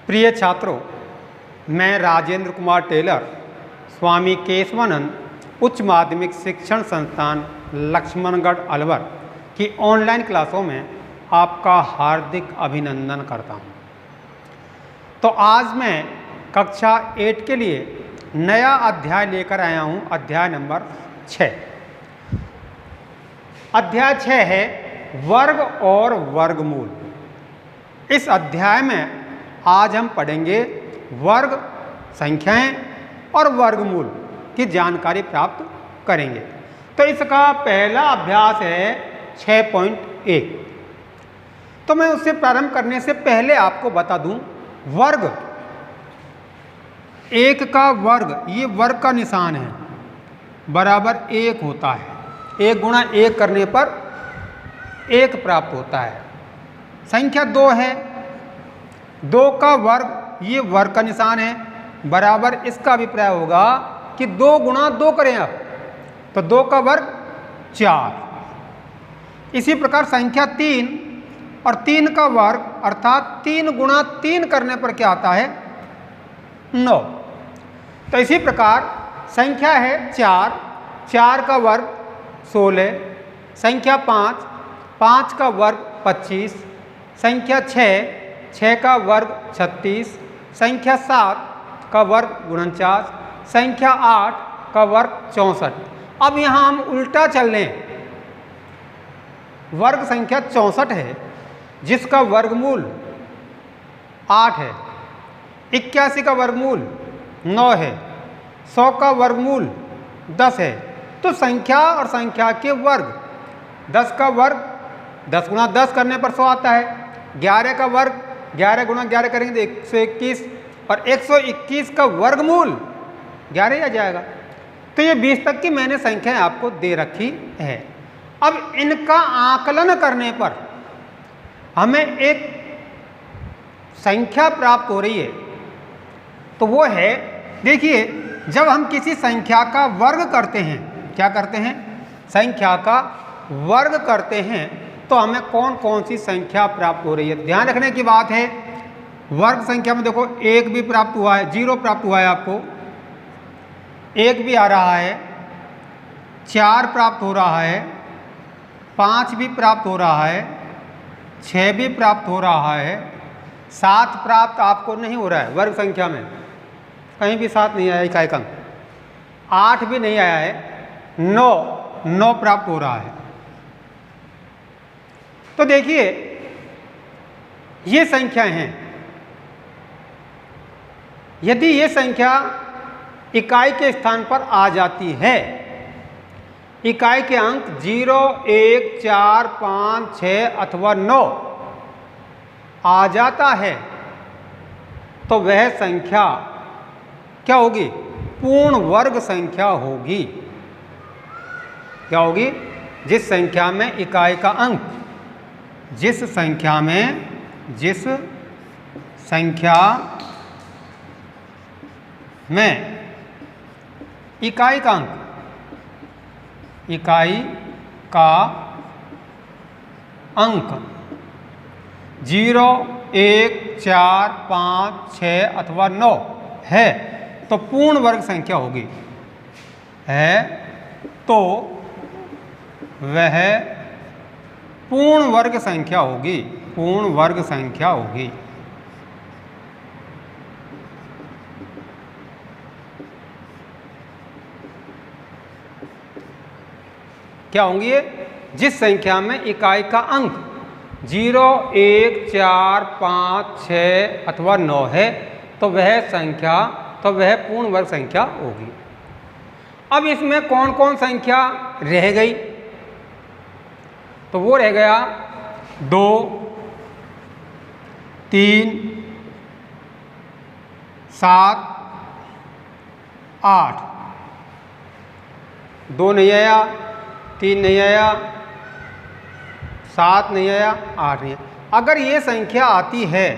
प्रिय छात्रों, मैं राजेंद्र कुमार टेलर स्वामी केशवानंद उच्च माध्यमिक शिक्षण संस्थान लक्ष्मणगढ़ अलवर की ऑनलाइन क्लासों में आपका हार्दिक अभिनंदन करता हूं। तो आज मैं कक्षा 8 के लिए नया अध्याय लेकर आया हूं, अध्याय नंबर 6। अध्याय 6 है वर्ग और वर्गमूल। इस अध्याय में आज हम पढ़ेंगे वर्ग संख्याएं और वर्गमूल की जानकारी प्राप्त करेंगे। तो इसका पहला अभ्यास है 6.1। तो मैं उससे प्रारंभ करने से पहले आपको बता दूं, वर्ग, एक का वर्ग, ये वर्ग का निशान है, बराबर 1 होता है। 1 गुणा 1 करने पर 1 प्राप्त होता है। संख्या 2 है, 2 का वर्ग, ये वर्ग का निशान है, बराबर इसका अभिप्राय होगा कि 2 गुणा 2 करें आप, तो 2 का वर्ग 4। इसी प्रकार संख्या 3 और 3 का वर्ग अर्थात 3 गुणा 3 करने पर क्या आता है, 9। तो इसी प्रकार संख्या है 4, 4 का वर्ग 16, संख्या 5, 5 का वर्ग 25, संख्या 6, 6 का वर्ग 36, संख्या 7 का वर्ग 49, संख्या 8 का वर्ग 64। अब यहाँ हम उल्टा चल लें, वर्ग संख्या 64 है जिसका वर्गमूल 8 है, 81 का वर्गमूल 9 है, 100 का वर्गमूल 10 है। तो संख्या और संख्या के वर्ग, 10 का वर्ग 10 गुणा 10 करने पर 100 आता है, 11 का वर्ग 11 गुणा 11 करेंगे तो 121, और 121 का वर्गमूल 11 आ जाएगा। तो ये 20 तक की मैंने संख्याएं आपको दे रखी है। अब इनका आकलन करने पर हमें एक संख्या प्राप्त हो रही है, तो वो है, देखिए, जब हम किसी संख्या का वर्ग करते हैं, क्या करते हैं, संख्या का वर्ग करते हैं, तो हमें कौन कौन सी संख्या प्राप्त हो रही है। ध्यान रखने की बात है, वर्ग संख्या में देखो 1 भी प्राप्त हुआ है, 0 प्राप्त हुआ है आपको, 1 भी आ रहा है, 4 प्राप्त हो रहा है, 5 भी प्राप्त हो रहा है, 6 भी प्राप्त हो रहा है, 7 प्राप्त आपको नहीं हो रहा है। वर्ग संख्या में कहीं भी 7 नहीं आया, इकाई अंक 8 भी नहीं आया है, 9 प्राप्त हो रहा है। तो देखिए, ये संख्याएं हैं। यदि ये संख्या इकाई के स्थान पर आ जाती है, इकाई के अंक 0, 1, 4, 5, 6 अथवा 9 आ जाता है, तो वह संख्या क्या होगी, पूर्ण वर्ग संख्या होगी। क्या होगी, जिस संख्या में इकाई का अंक, जिस संख्या में इकाई का अंक, इकाई का अंक 0, 1, 4, 5, 6 अथवा 9 है, तो पूर्ण वर्ग संख्या होगी। है तो वह पूर्ण वर्ग संख्या होगी, पूर्ण वर्ग संख्या होगी। क्या होंगी ये, जिस संख्या में इकाई का अंक 0, 1, 4, 5, 6 अथवा 9 है, तो वह संख्या, तो वह पूर्ण वर्ग संख्या होगी। अब इसमें कौन कौन संख्या रह गई, तो वो रह गया 2, 3, 7, 8। 2 नहीं आया, 3 नहीं आया, 7 नहीं आया, 8 नहीं आया। अगर ये संख्या आती है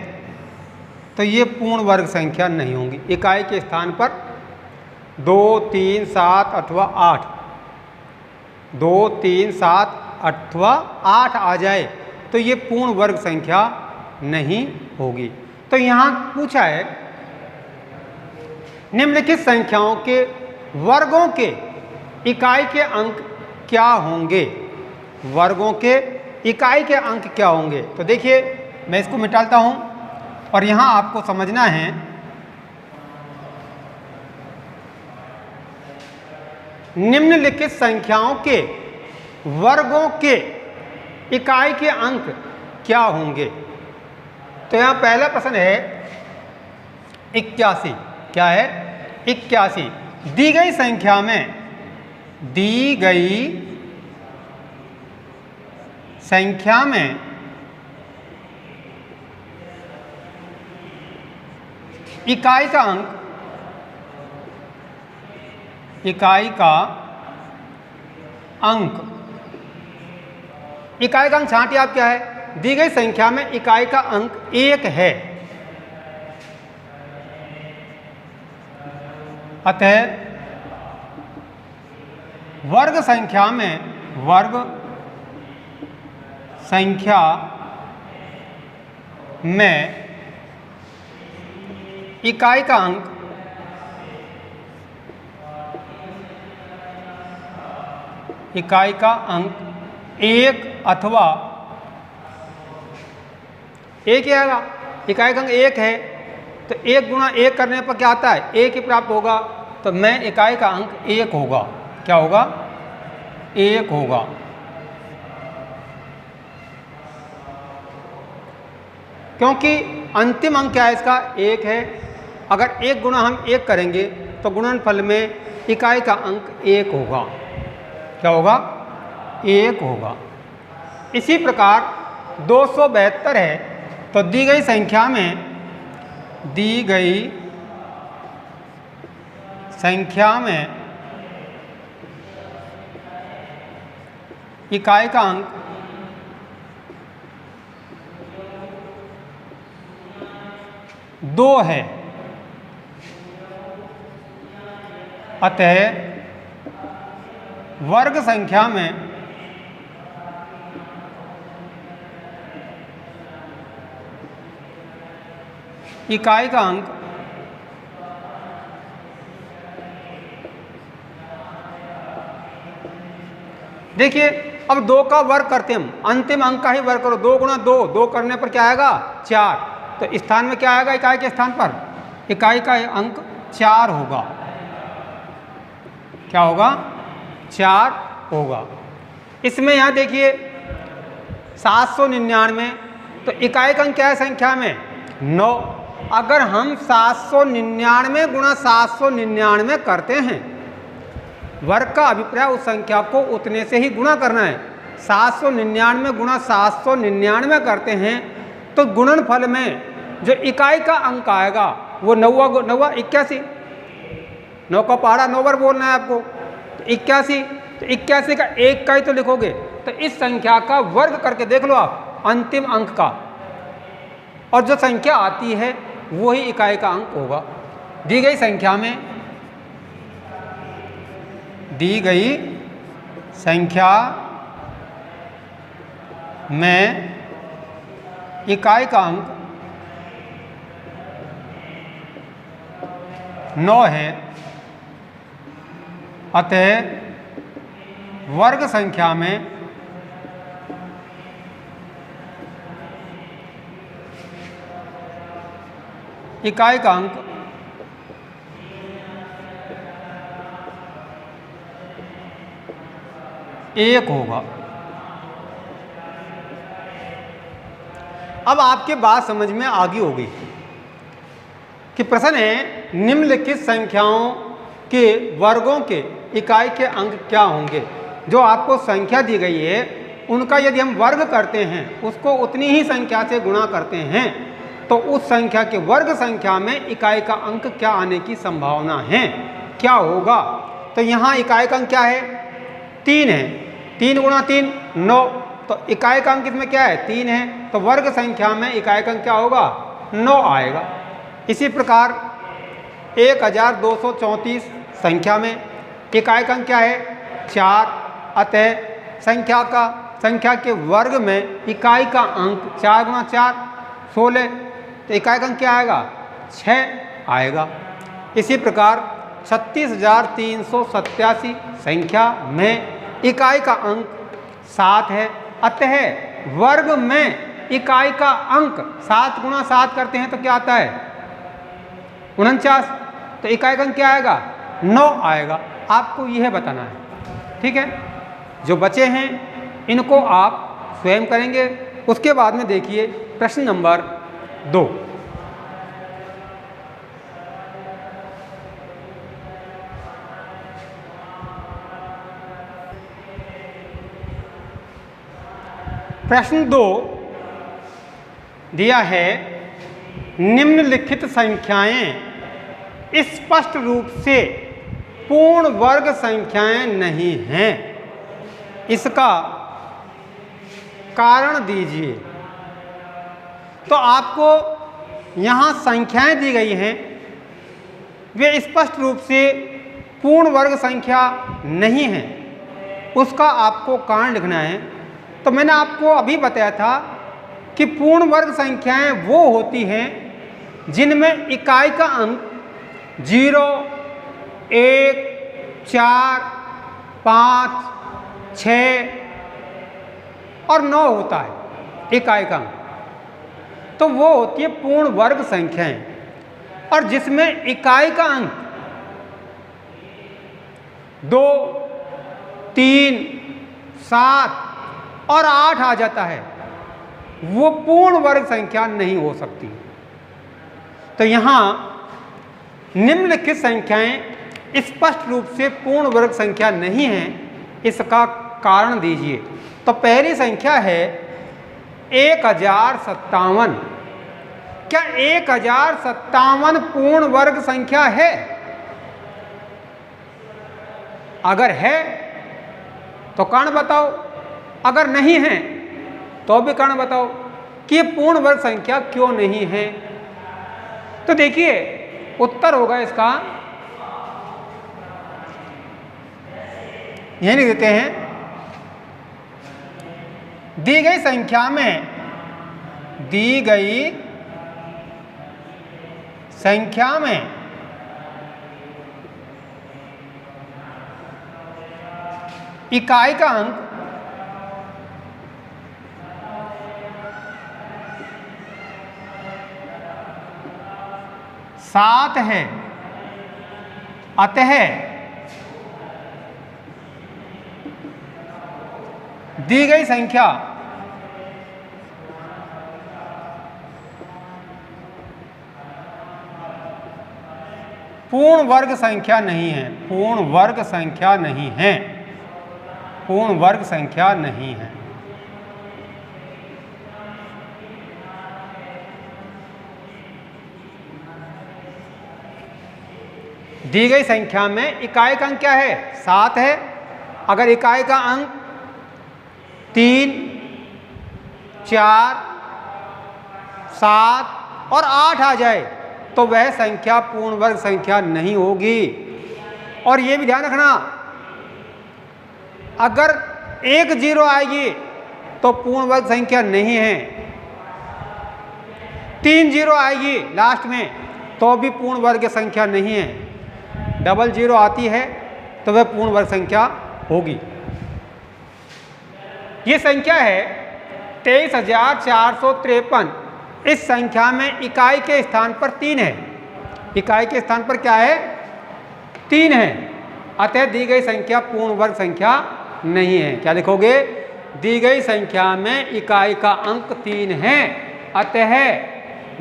तो ये पूर्ण वर्ग संख्या नहीं होंगी। इकाई के स्थान पर 2, 3, 7 अथवा 8, 2, 3, 7 अथवा 8 आ जाए तो ये पूर्ण वर्ग संख्या नहीं होगी। तो यहाँ पूछा है निम्नलिखित संख्याओं के वर्गों के इकाई के अंक क्या होंगे, वर्गों के इकाई के अंक क्या होंगे। तो देखिए मैं इसको मिटाता हूं और यहां आपको समझना है निम्नलिखित संख्याओं के वर्गों के इकाई के अंक क्या होंगे। तो यहां पहला प्रश्न है 81। क्या है? 81। दी गई संख्या में, दी गई संख्या में इकाई का अंक, इकाई का अंक, इकाई का अंक छांटिए आप क्या है? दी गई संख्या में इकाई का अंक 1 है, अतः वर्ग संख्या में, वर्ग संख्या में इकाई का अंक इकाई का अंक 1 अथवा 1 ही आएगा। इकाई का अंक 1 है तो 1 गुणा 1 करने पर क्या आता है? 1 ही प्राप्त होगा। तो मैं इकाई का अंक 1 होगा। क्या होगा? 1 होगा। क्योंकि अंतिम अंक क्या है इसका? 1 है। अगर 1 गुणा हम 1 करेंगे तो गुणनफल में इकाई का अंक 1 होगा। क्या होगा? 1 होगा। इसी प्रकार 272 है तो दी गई संख्या में, दी गई संख्या में इकाई का अंक 2 है, अतः वर्ग संख्या में इकाई का अंक देखिए अब 2 का वर्ग करते हम, अंतिम अंक का ही वर्ग करो। 2 गुणा 2, 2 करने पर क्या आएगा? 4। तो स्थान में क्या आएगा? इकाई के स्थान पर इकाई का अंक 4 होगा। क्या होगा? 4 होगा। इसमें यहाँ देखिए 799, तो इकाई का अंक क्या है संख्या में? 9। अगर हम 799 गुणा 799 करते हैं, वर्ग का अभिप्राय उस संख्या को उतने से ही गुणा करना है। 799 गुणा 799 करते हैं तो गुणनफल में जो इकाई का अंक आएगा वो 9 81। 9 का पहाड़ा 9 बार बोलना है आपको। तो 81, तो 81 का 1 का ही तो लिखोगे। तो इस संख्या का वर्ग करके देख लो आप अंतिम अंक का, और जो संख्या आती है वही इकाई का अंक होगा। दी गई संख्या में, दी गई संख्या में इकाई का अंक 9 है, अतः वर्ग संख्या में इकाई का अंक 1 होगा। अब आपके बात समझ में आ गई होगी कि प्रश्न है निम्नलिखित संख्याओं के वर्गों के इकाई के अंक क्या होंगे। जो आपको संख्या दी गई है उनका यदि हम वर्ग करते हैं, उसको उतनी ही संख्या से गुणा करते हैं, तो उस संख्या के वर्ग संख्या में इकाई का अंक क्या आने की संभावना है, क्या होगा। तो यहाँ इकाई का अंक क्या है? 3 है। 3 गुणा 3 9, तो इकाई का अंक इसमें क्या है? 3 है। तो वर्ग संख्या में इकाई का अंक क्या होगा? 9 आएगा। इसी प्रकार 1234 संख्या में इकाई का अंक क्या है? 4। अतः संख्या के वर्ग में इकाई का अंक 4 गुणा 4 16। तो इकाई का अंक क्या आएगा? 6 आएगा। इसी प्रकार 36,387 संख्या में इकाई का अंक 7 है। अतः वर्ग में इकाई का अंक 7 गुणा 7 करते हैं तो क्या आता है? 49। तो इकाई का अंक क्या आएगा? 9 आएगा। आपको यह बताना है, ठीक है। जो बचे हैं इनको आप स्वयं करेंगे। उसके बाद में देखिए प्रश्न नंबर 2। प्रश्न 2 दिया है, निम्नलिखित संख्याएं स्पष्ट रूप से पूर्ण वर्ग संख्याएं नहीं हैं, इसका कारण दीजिए। तो आपको यहाँ संख्याएं दी गई हैं, वे स्पष्ट रूप से पूर्ण वर्ग संख्या नहीं हैं, उसका आपको कारण लिखना है। तो मैंने आपको अभी बताया था कि पूर्ण वर्ग संख्याएं वो होती हैं जिनमें इकाई का अंक 0, 1, 4, 5, 6 और 9 होता है इकाई का अंक, तो वो होती है पूर्ण वर्ग संख्याएं। और जिसमें इकाई का अंक 2, 3, 7 और 8 आ जाता है, वो पूर्ण वर्ग संख्या नहीं हो सकती। तो यहां निम्नलिखित संख्याएं स्पष्ट रूप से पूर्ण वर्ग संख्या नहीं है, इसका कारण दीजिए। तो पहली संख्या है 1057। क्या 1057 पूर्ण वर्ग संख्या है? अगर है तो कारण बताओ, अगर नहीं है तो भी कारण बताओ कि ये पूर्ण वर्ग संख्या क्यों नहीं है। तो देखिए उत्तर होगा इसका, यह लिख देते हैं, दी गई संख्या में इकाई का अंक 7 है। अतः दी गई संख्या पूर्ण वर्ग संख्या नहीं है, पूर्ण वर्ग संख्या नहीं है, पूर्ण वर्ग संख्या नहीं है। दी गई संख्या में इकाई का अंक क्या है? 7 है। अगर इकाई का अंक 3, 4, 7 और 8 आ जाए तो वह संख्या पूर्ण वर्ग संख्या नहीं होगी। और यह भी ध्यान रखना, अगर 1 0 आएगी तो पूर्ण वर्ग संख्या नहीं है, 3 0 आएगी लास्ट में तो भी पूर्ण वर्ग संख्या नहीं है, डबल 0 आती है तो वह पूर्ण वर्ग संख्या होगी। ये संख्या है 23,453। इस संख्या में इकाई के स्थान पर 3 है। इकाई के स्थान पर क्या है? 3 है। अतः दी गई संख्या पूर्ण वर्ग संख्या नहीं है। क्या लिखोगे? दी गई संख्या में इकाई का अंक 3 है, अतः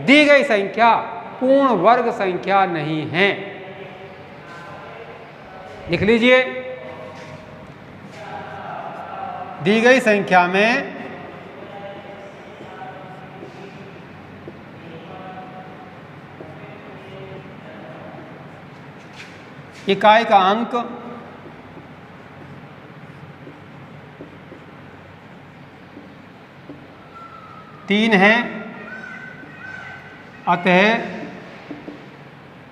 दी गई संख्या पूर्ण वर्ग संख्या नहीं है। लिख लीजिए, दी गई संख्या में इकाई का अंक 3 है, अतः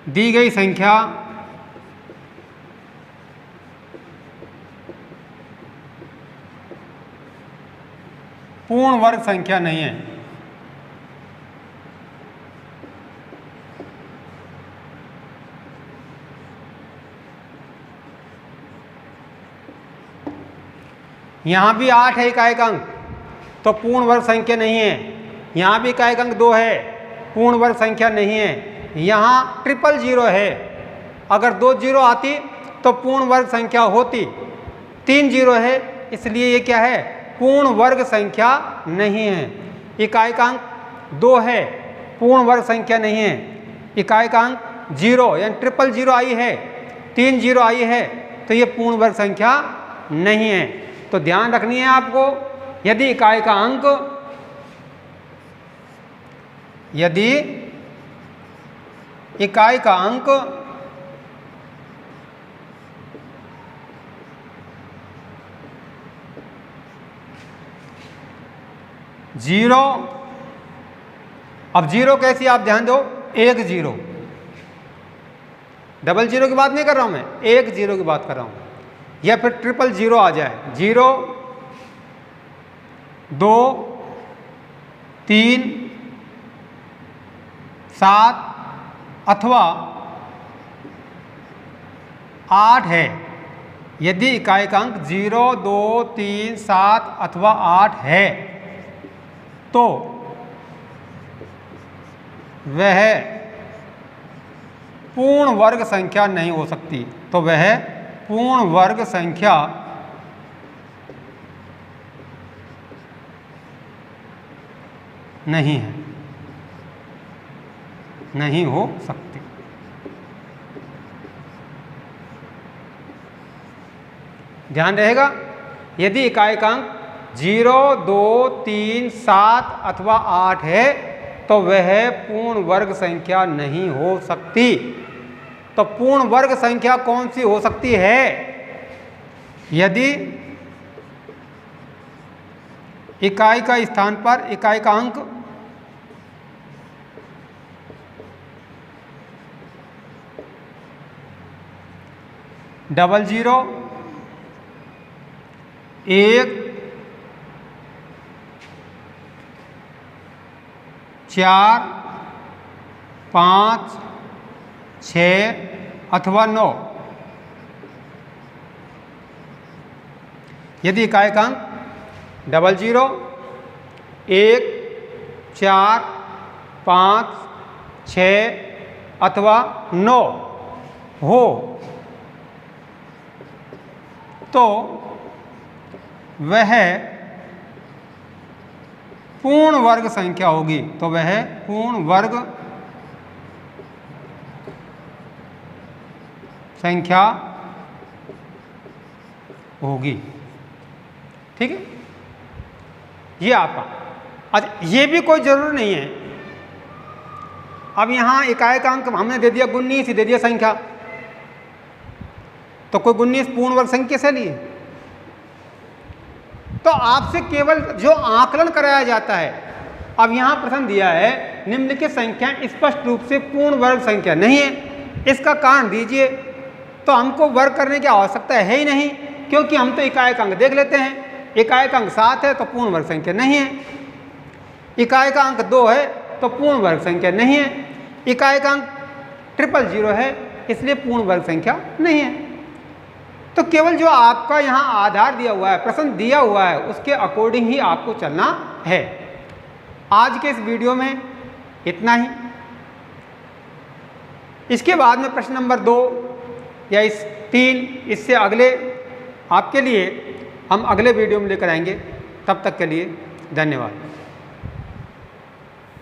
दी गई संख्या पूर्ण वर्ग संख्या नहीं है। यहाँ भी 8 है इकाइक अंक, तो पूर्ण वर्ग संख्या नहीं है। यहाँ भी इकाइक अंक 2 है, पूर्ण वर्ग संख्या नहीं है। यहाँ 000 है, अगर 2 जीरो आती तो पूर्ण वर्ग संख्या होती। 3 जीरो है, इसलिए ये क्या है, पूर्ण वर्ग संख्या नहीं है। इकाइक अंक 2 है, पूर्ण वर्ग संख्या नहीं है। इकाइक अंक 0 यानी 000 आई है, 3 जीरो आई है, तो ये पूर्ण वर्ग संख्या नहीं है। तो ध्यान रखनी है आपको, यदि इकाई का अंक 0, अब 0 कैसी, आप ध्यान दो, 1 0, 00 की बात नहीं कर रहा हूं मैं, 1 0 की बात कर रहा हूं। या फिर 000 आ जाए, 0 2 3 7 अथवा 8 है। यदि इकाई का अंक 0 2 3 7 अथवा 8 है तो वह पूर्ण वर्ग संख्या नहीं हो सकती। तो वह पूर्ण वर्ग संख्या नहीं है, नहीं हो सकती। ध्यान रहेगा, यदि इकाई का अंक 0 2 3 7 अथवा 8 है तो वह पूर्ण वर्ग संख्या नहीं हो सकती। तो पूर्ण वर्ग संख्या कौन सी हो सकती है? यदि इकाई का स्थान पर इकाई का अंक 00 1 4 5 6 अथवा 9। यदि इकाई का अंक 00 1 4 5 6 अथवा 9 हो तो वह पूर्ण वर्ग संख्या होगी। तो वह पूर्ण वर्ग संख्या होगी। ठीक है, ये आपका। अच्छा, ये भी कोई जरूरी नहीं है। अब यहां इकाई का अंक हमने दे दिया 19, दे दिया संख्या, तो कोई 19 पूर्ण वर्ग संख्या से लिए तो आपसे केवल जो आकलन कराया जाता है। अब यहां प्रश्न दिया है निम्नलिखित संख्या स्पष्ट रूप से पूर्ण वर्ग संख्या नहीं है, इसका कारण दीजिए। तो हमको वर्ग करने की आवश्यकता है ही नहीं, क्योंकि हम तो इकाई का अंक देख लेते हैं। इकाई का अंक 7 है तो पूर्ण वर्ग संख्या नहीं है। इकाई का अंक 2 है तो पूर्ण वर्ग संख्या नहीं है। इकाई का अंक 000 है, इसलिए पूर्ण वर्ग संख्या नहीं है। तो केवल जो आपका यहाँ आधार दिया हुआ है, प्रश्न दिया हुआ है, उसके अकॉर्डिंग ही आपको चलना है। आज के इस वीडियो में इतना ही। इसके बाद में प्रश्न नंबर 2 या 3, इससे अगले आपके लिए हम अगले वीडियो में लेकर आएंगे। तब तक के लिए धन्यवाद।